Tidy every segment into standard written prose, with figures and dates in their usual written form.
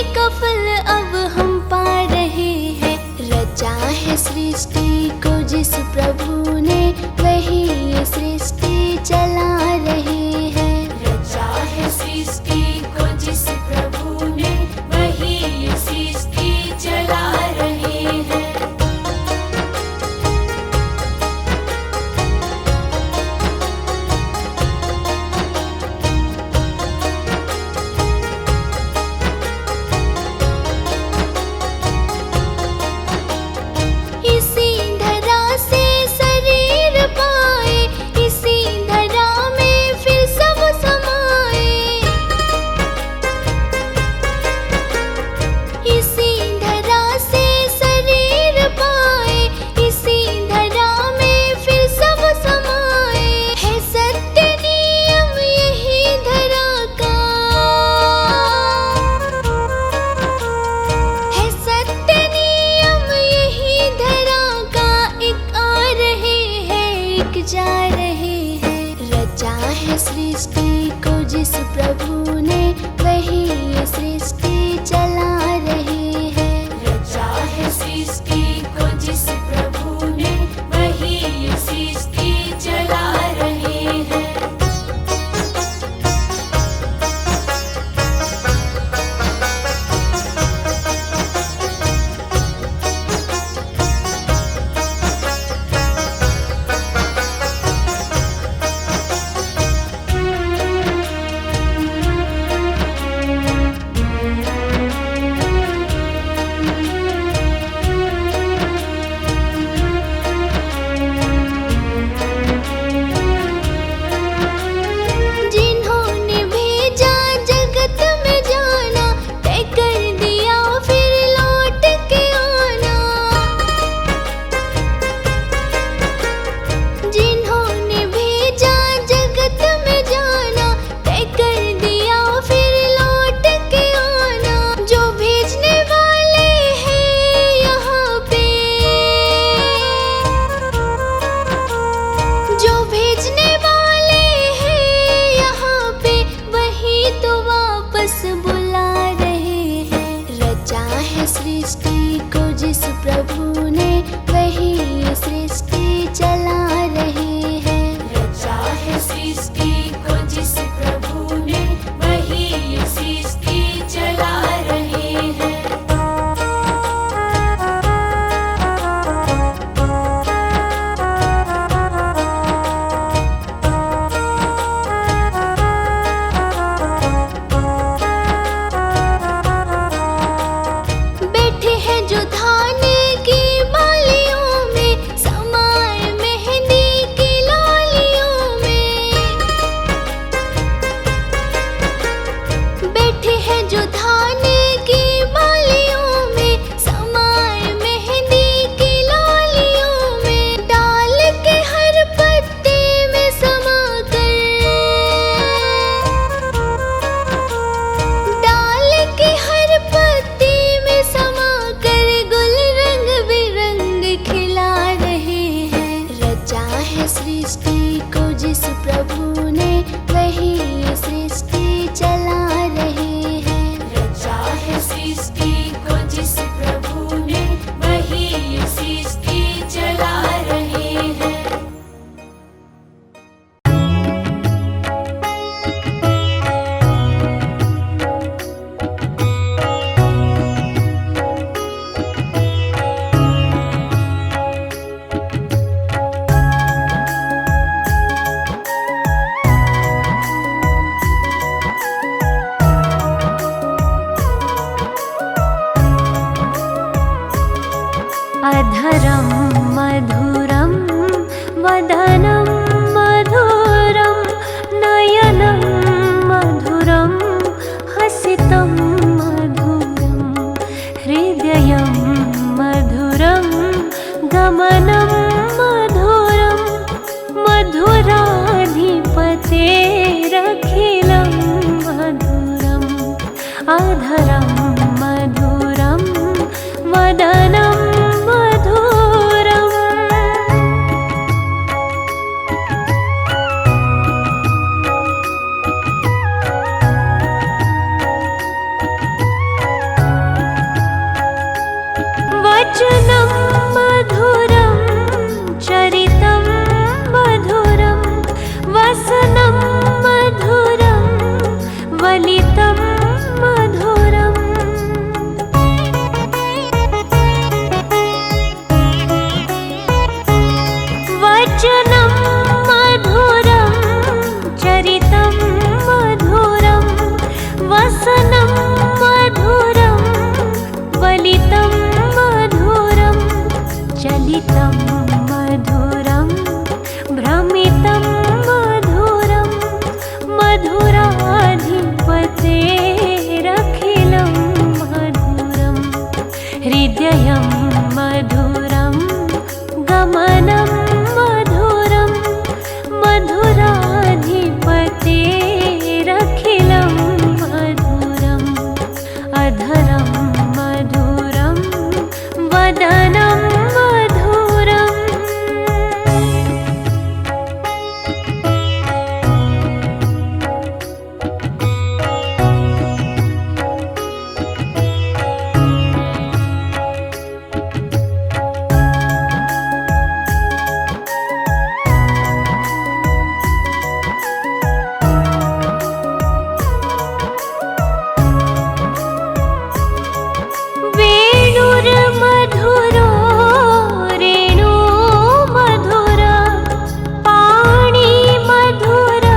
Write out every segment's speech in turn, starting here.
का फल अब हम पा रहे हैं। रचा है सृष्टि को जिस प्रभु ने, वही ये सृष्टि चला रहे हैं। रचा है सृष्टि को जिस प्रभु ने, वही ये सृष्टि चला रहे हैं। इसी धरा से शरीर पाए, इसी धरा में फिर सब समाए। इसी धरा से शरीर पाए, इसी धरा में फिर सब समाए। है सत्य नियम यही धरा का, है सत्य नियम यही धरा का। एक आ रहे हैं, एक जा रहे हैं। रचा है सृष्टि को जिस प्रभु ने, वही ये सृष्टि चला रहे हैं। रचा है सृष्टि को जिस प्रभु ने, वही ये सृष्टि चला रहे हैं। जिन्होंने भेजा जगत में जाना, तय कर दिया फिर लौट के आना। जिन्होंने भेजा जगत में जाना, तय कर दिया फिर लौट के आना। जो भेजने वाले हैं यहाँ पे, जो भेजने वाले हैं यहाँ पे, वही तो वापस बुला रहे हैं। रचा है सृष्टि को जिस प्रभु ने, वही ये सृष्टि चला रहे हैं। रचा है सृष्टि को जिस प्रभु ने, वही ये सृष्टि चला रहे हैं। बैठे हैं जो धान की बालियों में, समाए मेहंदी की लालियों में। बैठे हैं जो धान की बालियों में, समाए मेहंदी की लालियों में। डाल के हर पत्ते में समा कर, डाल के हर पत्ते में समा कर, गुल रंग बिरंग खिला रहे हैं। रचा है सृष्टि को जिस प्रभु ने, वही ये सृष्टि चला रहे हैं। रचा है सृष्टि को जिस प्रभु ने, वही ये सृष्टि चला रहे हैं। अधरं मधुरं वदनं मधुरं, नयनं मधुरं हसितं मधुरं, हृदयं मधुरं गमनं मधुरं, मधुराधिपतेरखिलं मधुरम्। अधरं मधुरं वदनं मधुरम्। अधरं मधुरं वदनं मधुरम् वेणुर्मधुरो रेणु मधुरा पाणि मधुरा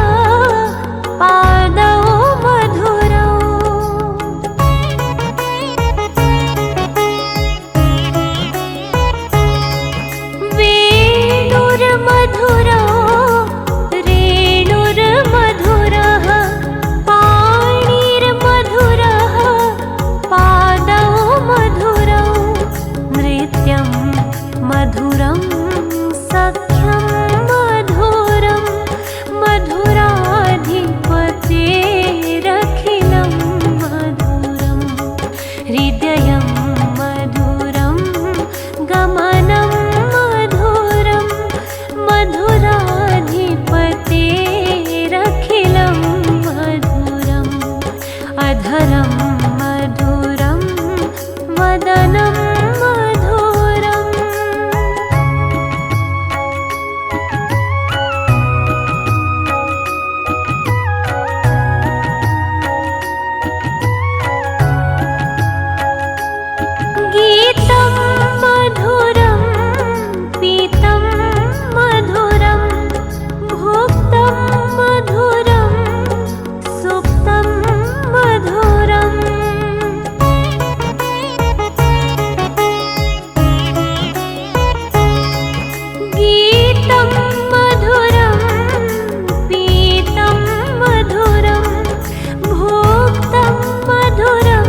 पादौ मधुरौ वेणुर्मधुरो रेणुर्मधुरः पाणिर्मधुरः पादौ मधुरौ नृत्यं मधुरं सख्यं मधुरं मधुराधिपतेरखिलं मधुरं हृदयं मधुरं गमनं मधुरं मधुराधिपतेरखिलं मधुरम् अधरं मधुरं वदनं मधुरम् गीतं मधुरं पीतं मधुरं भुक्तं मधुरं सुप्तं मधुरम् गीतं मधुरं पीतं मधुरं भुक्तं मधुरं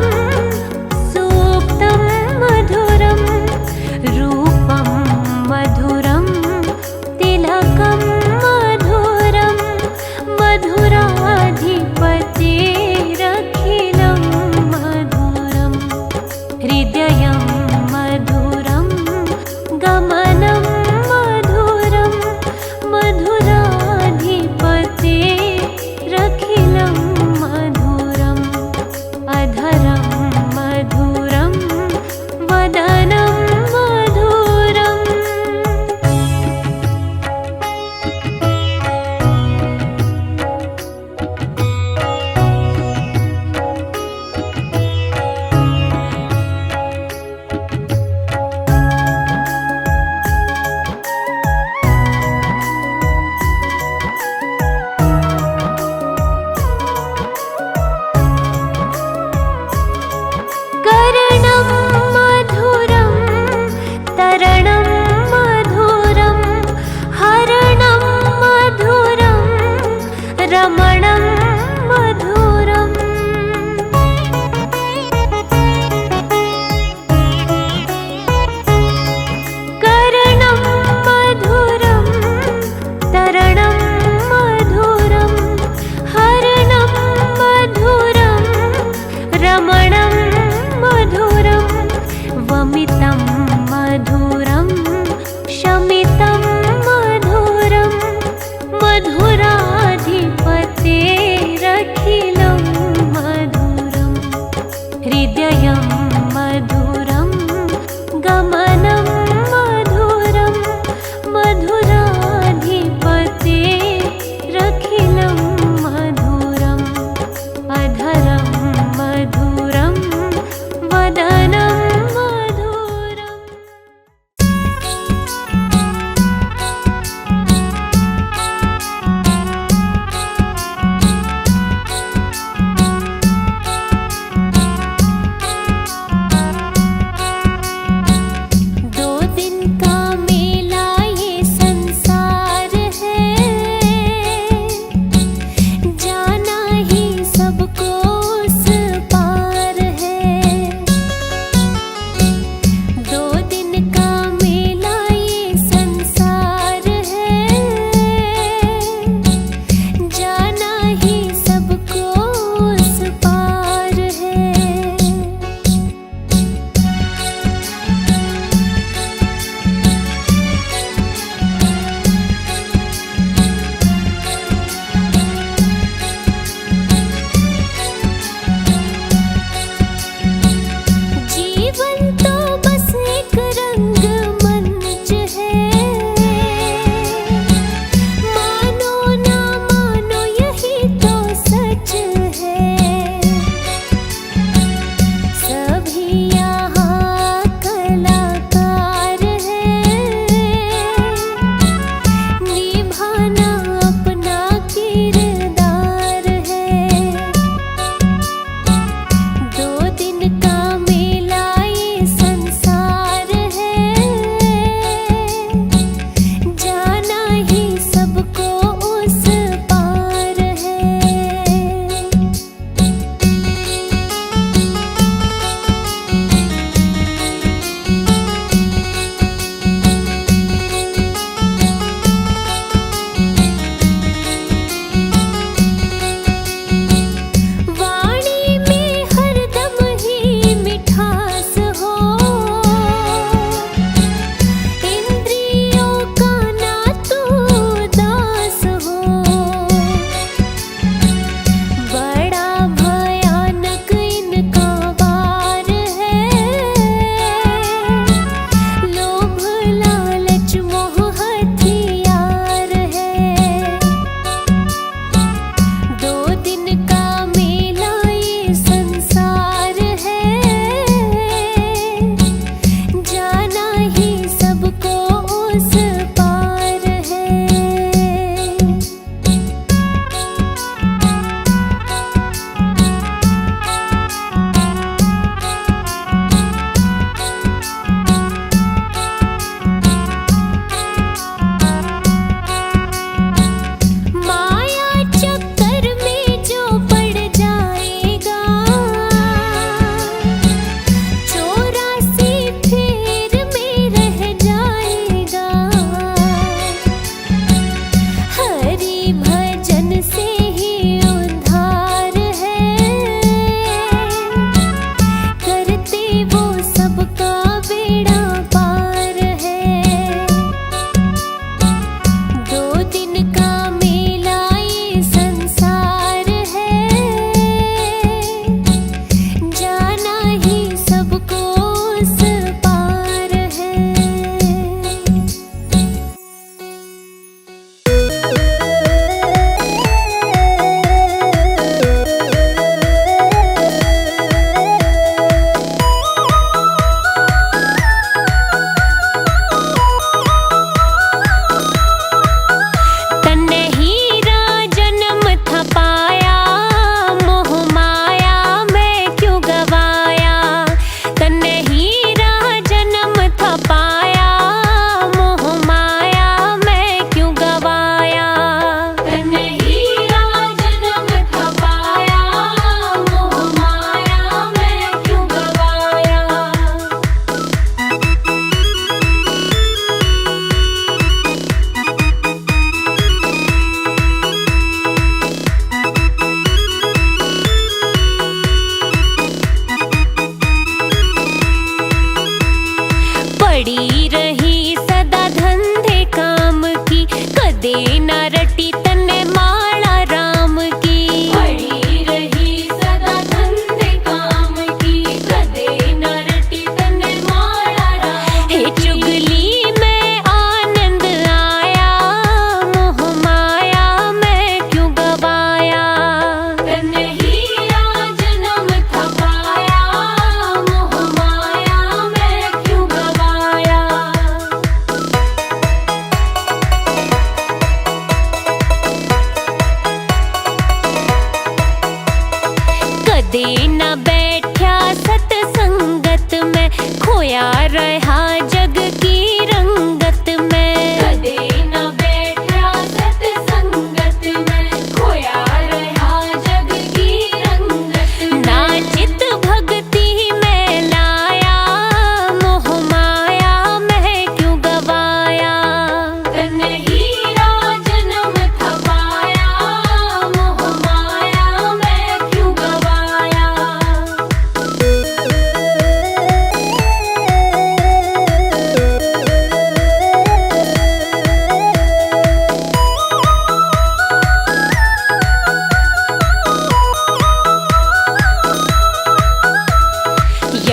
सुप्तं मधुरं रूपं मधुरं तिलकं मधुरं मधुराधिपतेरखिलं मधुरम् हृदयं मधुरं गमनं मधुरं मधुराधिपतेरखिलं मधुरम् अधरं मधुरं वदनं मधुरम् कर्णं मधुरं तरणं मधुरं हरणं मधुरं रमणं मधुरम् कर्णं मधुरं तरणं मधुरं हरणं मधुरं रमणं मधुरं वमितं मधुरं शमितं मधुरं मधुराधिपतेरखिलं मधुरम् हृदयं मधुरं गमनं मधुरं मधुराधिपतेरखिलं मधुरम् अधरं मधुरं वदनं मधुरम्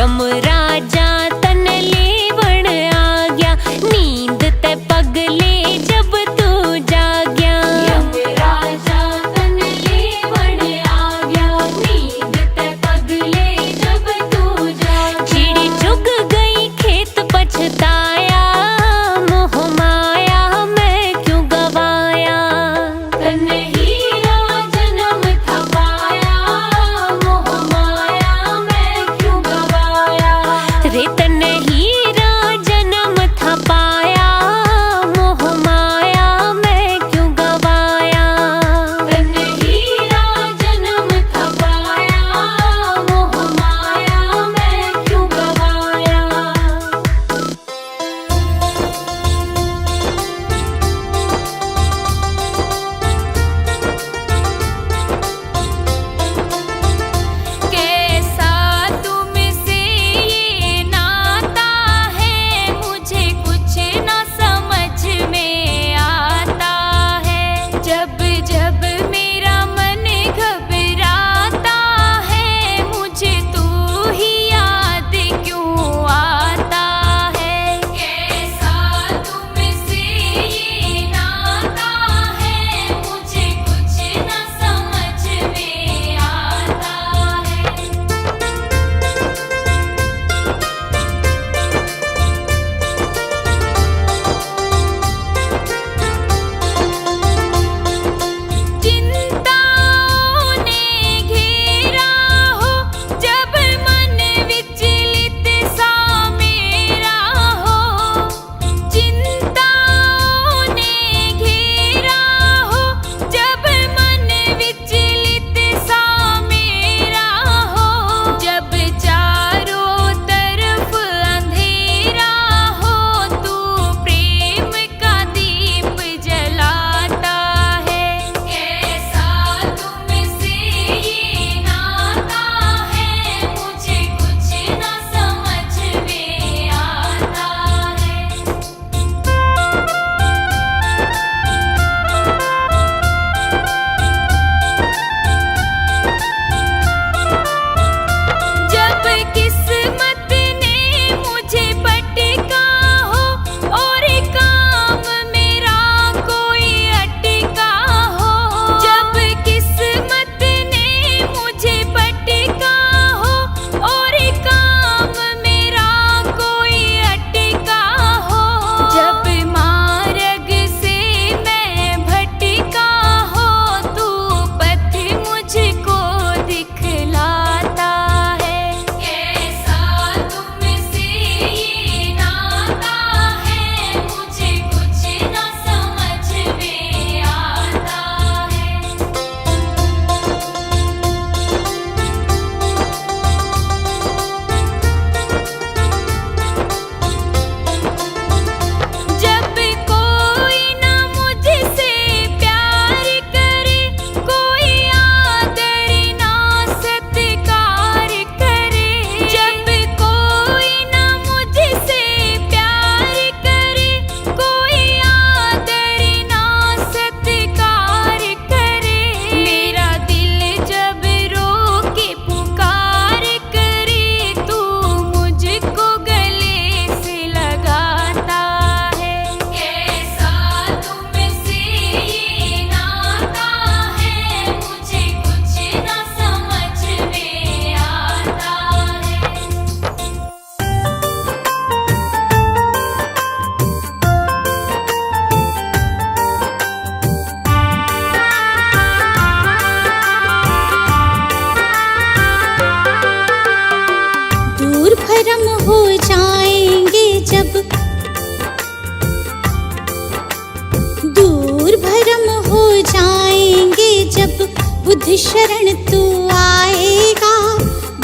यमराजा तन लेवण आ गया, नींद ते पगले जब तू जाग्या। यमराजा तन लेवण आ गया, नींद ते पगले जब तू जाग्या। चिड़ी चुग गई खेत पछताया, मोह माया मैं क्यों गवाया। तन हीरा जन्म था पाया, मोह माया मैं क्यों गवाया। रे तन हीरा जन्म था पाया, मोह माया मैं क्यों गवाया। तन हीरा जन्म था पाया, मोह माया मैं क्यों गवाया। कैसा तुमसे ये नाता है, मुझे कुछ न समझ में आता है। जब जब मेरा मन घबराता है, मुझे तू ही याद क्यों आता है। कैसा तुमसे ये नाता है, मुझे कुछ न समझ में आता है। चिंताओं ने घेरा हो, जब मन विचलित सा मेरा हो। चिंताओं ने घेरा हो, जब मन विचलित सा मेरा हो। जब चारों तरफ अंधेरा हो, तू प्रेम का दीप जलाता है। कैसा तुमसे ये नाता है, मुझे कुछ न समझ में आता है। जब किस्मत ने मुझे पटका हो, और काम मेरा कोई अटका हो। जब किस्मत ने मुझे पटका हो, और काम मेरा कोई अटका हो। जब मार्ग से मैं भटका हो, तू पथ मुझको दिखलाता है। कैसा तुमसे ये नाता है, मुझे कुछ न समझ में आता है। जब कोई न मुझसे प्यार करे, कोई आदर ना सत्कार करे। जब कोई न मुझसे प्यार करे, कोई आदर ना सत्कार करे। मेरा दिल जब रो के पुकार करे, तू मुझको गले से लगाता है। कैसा तुमसे ये नाता है, मुझे कुछ न समझ में आता है। दूर भरम हो जाएंगे जब, दूर भरम हो जाएंगे जब बुद्ध शरण तू आएगा।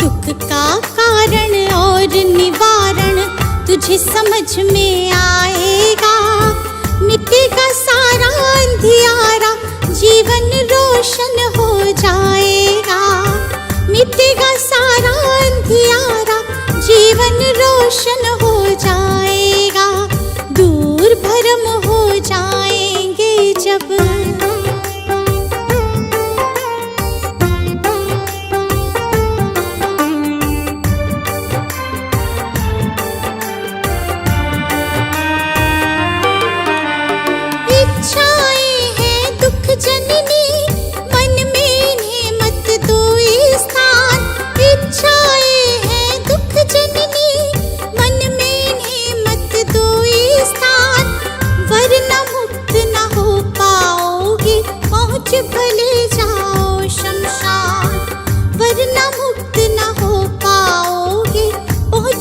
दुख का कारण और निवारण तुझे समझ में आएगा। मिटेगा सारा अंधियारा, जीवन रोशन हो जाएगा। मिटेगा सारा अंधियारा, जीवन रोशन हो जाएगा। दूर भरम हो जाएंगे जब।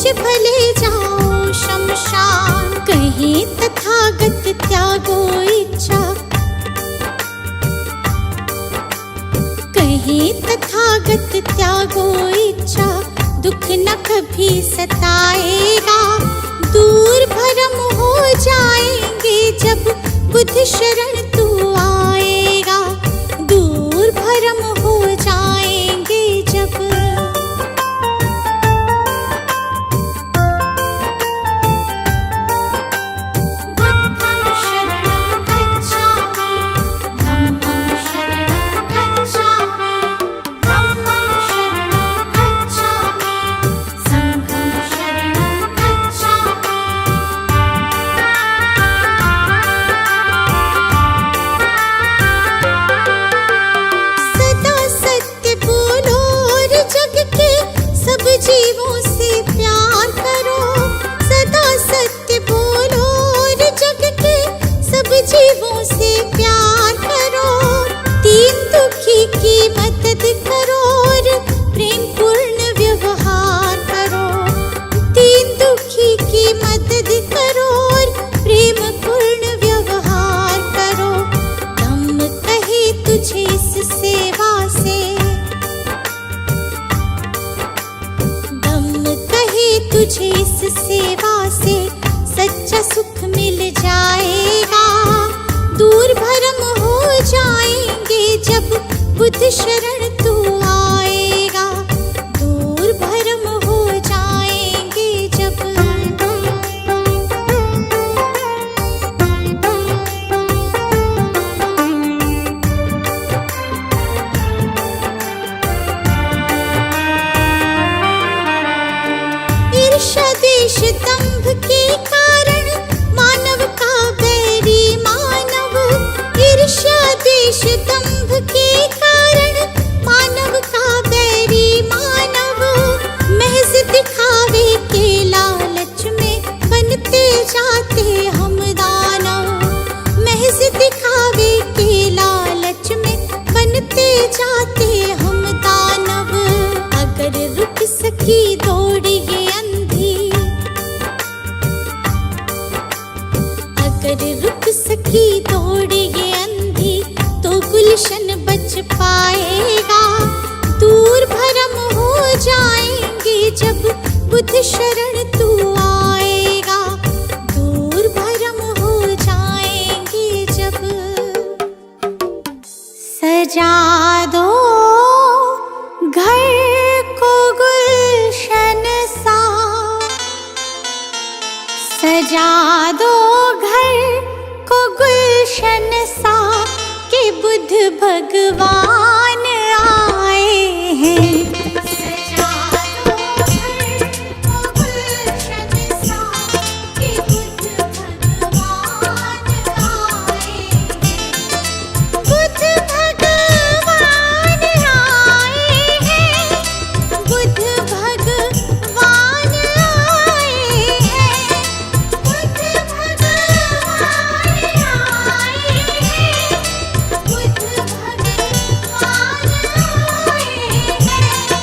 आज भले जाओ शमशान। कहे तथागत त्यागो इच्छा, कहे तथागत त्यागो इच्छा, दुख न कभी सताएगा। दूर भरम हो जाएंगे जब बुद्ध शरण तू आएगा। दूर भरम हो जाएंगे जब। बुद्धं शरणं गच्छामि, धम्मं शरणं गच्छामि, धम्मं शरणं गच्छामि, संघं शरणं गच्छामि। सदा सत्य बोलो और जग के सब जीवों से प्यार करो। सदा सत्य बोलो और जग के सब जीवों से प्यार करो। दीन दुखी की मदद करो और प्रेम पूर्ण व्यवहार करो। दीन दुखी की मदद करो और प्रेम पूर्ण व्यवहार करो। धम्म कहे तुझे इस सेवा से, धम्म कहे तुझे इस सेवा से सच्चा सुख मिल जाएगा। दूर भरम हो जाएंगे जब बुद्ध शरण तू आएगा। दूर भरम हो जाएंगे जब। ईर्ष्या द्वेष दंभ के कारण मानव का बैरी मानव। ईर्ष्या द्वेष दंभ के कारण मानव का बैरी मानव। महज दिखावे के लालच में बनते जाते हम दानव। महज दिखावे के लालच में बनते जाते हम दानव। अगर रुक सकी दौड़ ये अंधी, अगर रुक सकी दौड़ ये अंधी, तो गुलशन बच पाएगा। दूर भरम हो जाएंगे जब बुद्ध शरण तू आएगा। दूर भरम हो जाएंगे जब। सजा दो घर को गुलशन सा, सजा दो घर को गुलशन सा, कि बुद्ध भगवान आए हैं। सजा दो घर को गुलशन सा, कि बुद्ध भगवान आए हैं। बुद्ध भगवान आए हैं। बुद्ध भगवान आए हैं। बुद्ध भगवान आए हैं। बुद्ध भगवान आए हैं।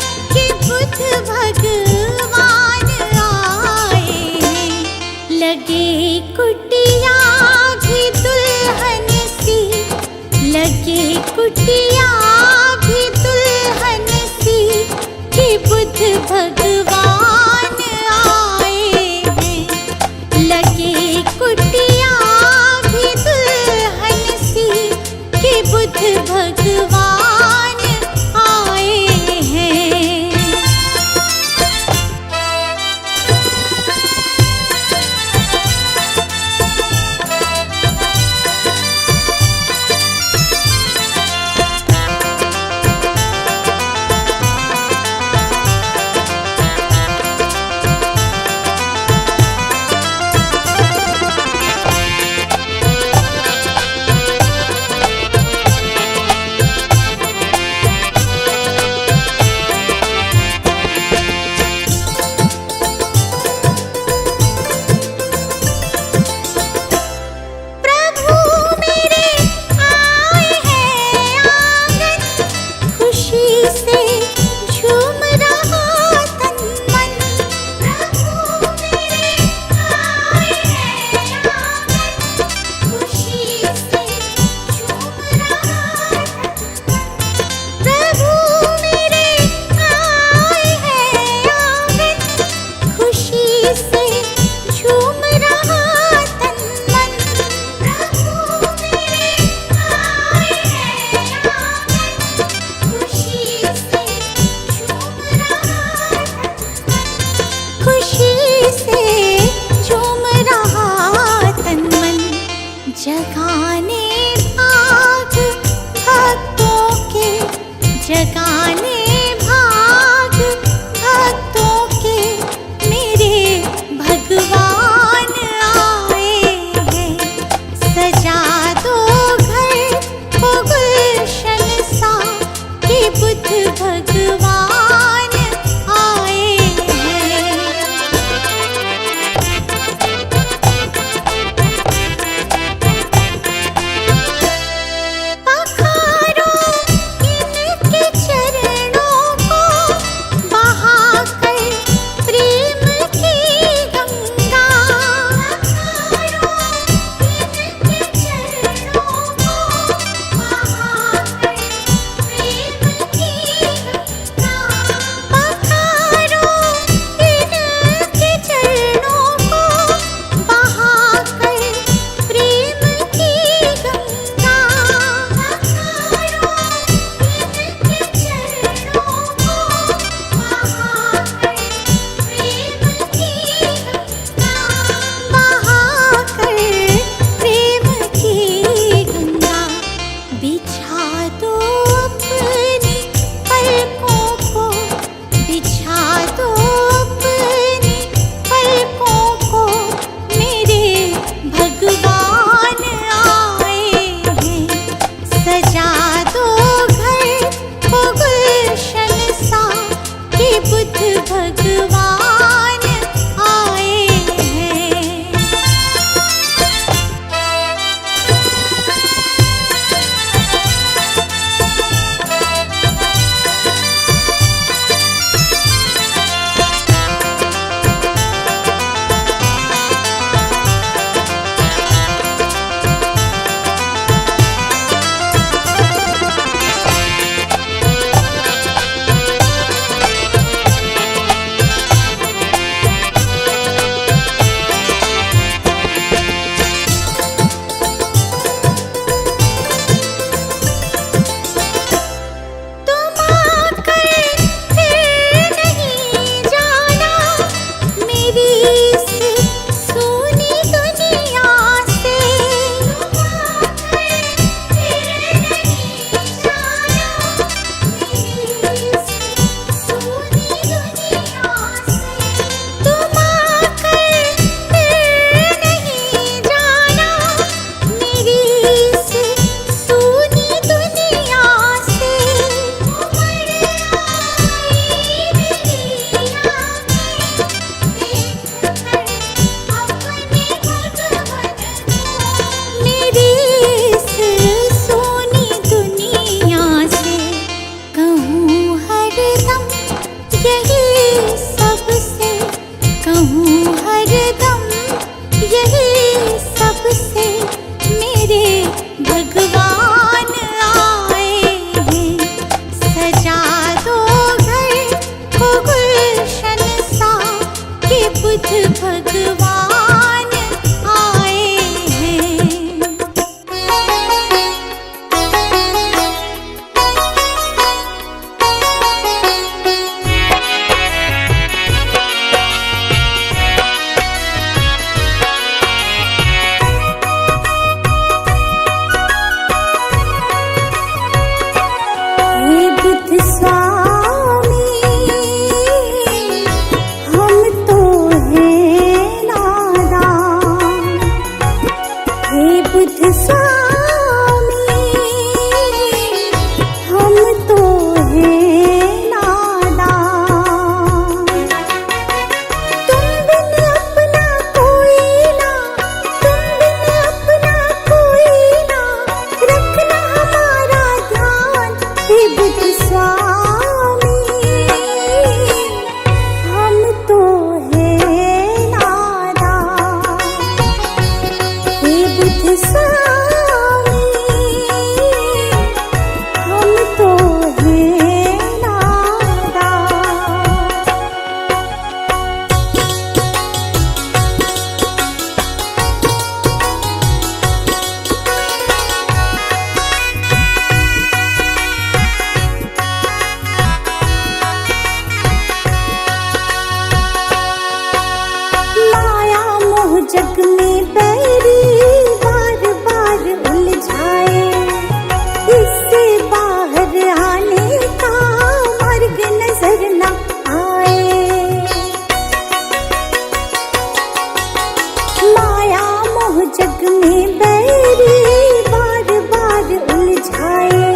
कहूँ हरदम यही सबसे मेरे भगवान आए हैं। सजा दो घर को गुलशन सा कि बुद्ध भगवान आए हैं। हे बुद्ध स्वामी, हम तो हैं नादान। हे बुद्ध स्वामी, हम तो हैं नादान। तुम बिन अपना कोई ना, तुम बिन अपना कोई ना, रखना हमारा ध्यान। हे बुद्ध स्वामी, हम तो हैं नादान। हे बुद्ध स्वामी, हम तो हैं नादान। माया मोह जग में बैरी बार बार उलझाए। इससे बाहर आने का मार्ग नजर न आए। माया मोह जग में बैरी बार बार उलझाए।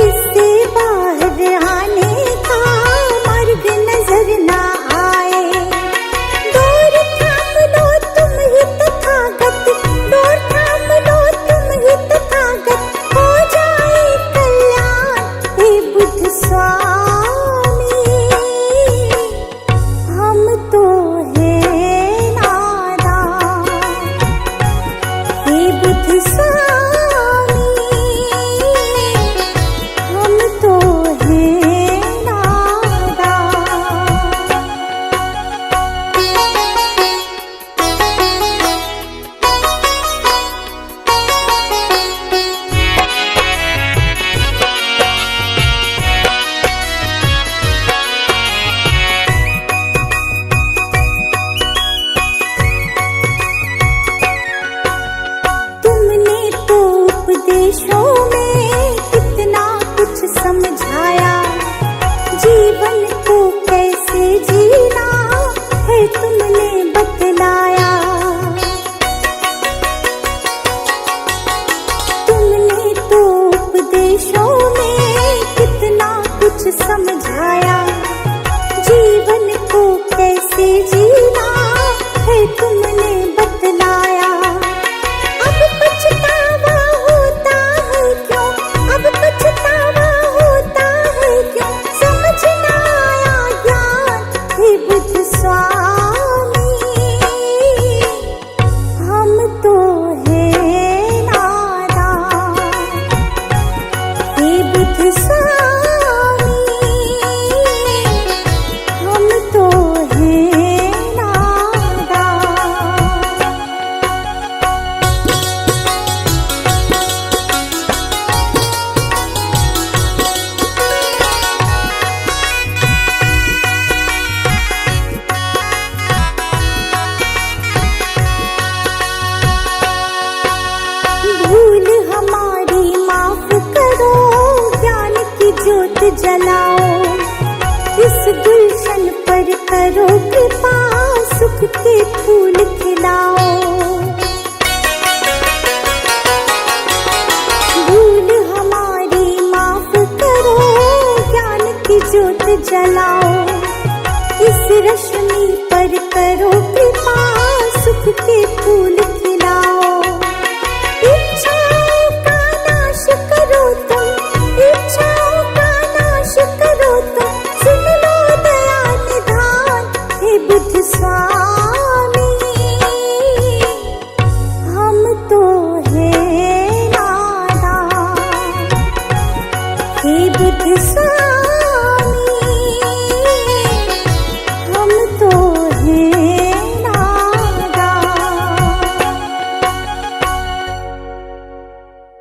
इससे बाहर आने का मार्ग नजर न आए। डोर थाम लो तुम ही तथागत, डोर थाम लो तुम ही तथागत, हो जाए कल्याण। हे बुद्ध स्वामी, हम तो हैं नादान। हे बुद्ध स्वामी, हम तो हैं नादान। तुमने तो उपदेशों में कितना कुछ समझाया। जीवन को कैसे जीना है तुमने बतलाया। तुमने तो उपदेशों में कितना कुछ समझाया। जीवन को कैसे जीना है तुमने बतलाया। अब पछतावा होता है क्यों, अब पछतावा होता है क्यों, समझ न आया ज्ञान। हे बुद्ध स्वामी, हम तो हैं नादान। हे बुद्ध स्वामी, हम तो हैं नादान। भूल हमारी माफ करो, ज्ञान की ज्योत जलाओ। इस गुलशन पर करो कृपा।